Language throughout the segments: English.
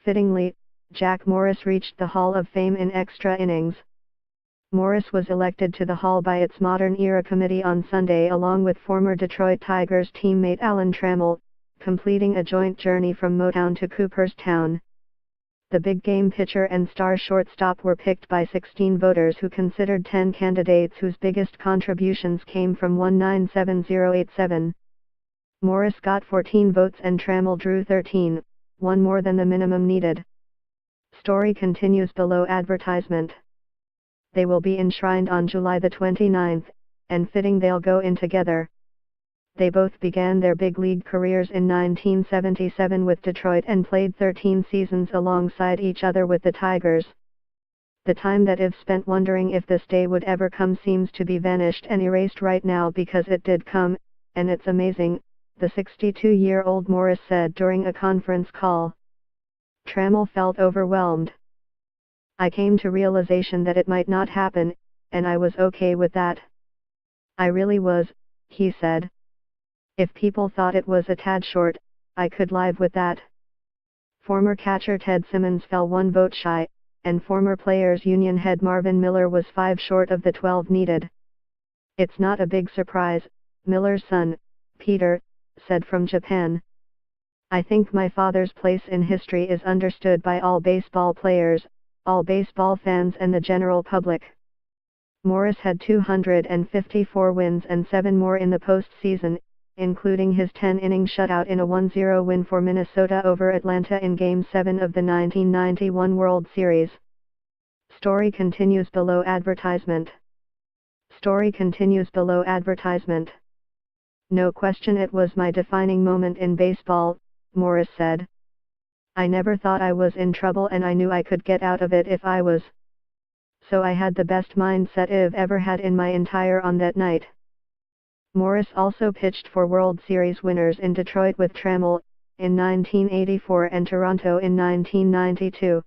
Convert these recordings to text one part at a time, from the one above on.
Fittingly, Jack Morris reached the Hall of Fame in extra innings. Morris was elected to the Hall by its Modern Era Committee on Sunday along with former Detroit Tigers teammate Alan Trammell, completing a joint journey from Motown to Cooperstown. The big game pitcher and star shortstop were picked by 16 voters who considered 10 candidates whose biggest contributions came from 197087. Morris got 14 votes and Trammell drew 13, one more than the minimum needed. Story continues below advertisement. They will be enshrined on July the 29th, and fitting they'll go in together. They both began their big league careers in 1977 with Detroit and played 13 seasons alongside each other with the Tigers. The time that I've spent wondering if this day would ever come seems to be vanished and erased right now because it did come, and it's amazing, the 62-year-old Morris said during a conference call. Trammell felt overwhelmed. I came to realization that it might not happen, and I was okay with that. I really was, he said. If people thought it was a tad short, I could live with that. Former catcher Ted Simmons fell 1 vote shy, and former Players Union head Marvin Miller was 5 short of the 12 needed. It's not a big surprise, Miller's son, Peter, said from Japan. I think my father's place in history is understood by all baseball players, all baseball fans and the general public. Morris had 254 wins and 7 more in the postseason, including his 10-inning shutout in a 1-0 win for Minnesota over Atlanta in Game 7 of the 1991 World Series. Story continues below advertisement. Story continues below advertisement. No question it was my defining moment in baseball, Morris said. I never thought I was in trouble and I knew I could get out of it if I was. So I had the best mindset I've ever had in my entire on that night. Morris also pitched for World Series winners in Detroit with Trammell, in 1984 and Toronto in 1992.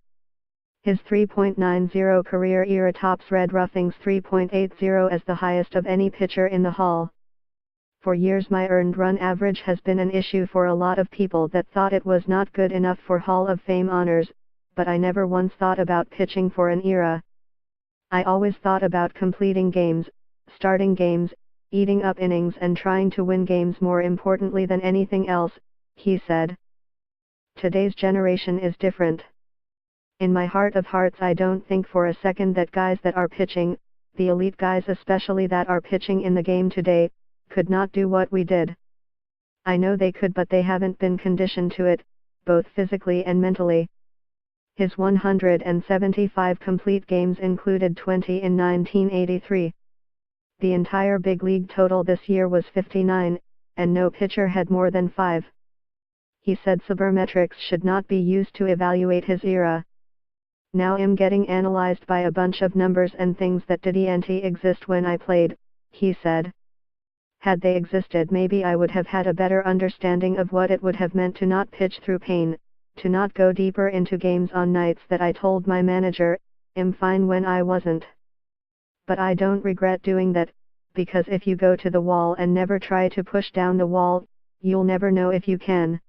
His 3.90 career ERA tops Red Ruffing's 3.80 as the highest of any pitcher in the Hall. For years my earned run average has been an issue for a lot of people that thought it was not good enough for Hall of Fame honors, but I never once thought about pitching for an era. I always thought about completing games, starting games, eating up innings and trying to win games more importantly than anything else, he said. Today's generation is different. In my heart of hearts I don't think for a second that guys that are pitching, the elite guys especially that are pitching in the game today, could not do what we did. I know they could but they haven't been conditioned to it, both physically and mentally. His 175 complete games included 20 in 1983. The entire big league total this year was 59, and no pitcher had more than 5. He said sabermetrics should not be used to evaluate his era. Now I'm getting analyzed by a bunch of numbers and things that didn't exist when I played, he said. Had they existed maybe I would have had a better understanding of what it would have meant to not pitch through pain, to not go deeper into games on nights that I told my manager, I'm fine when I wasn't. But I don't regret doing that, because if you go to the wall and never try to push down the wall, you'll never know if you can.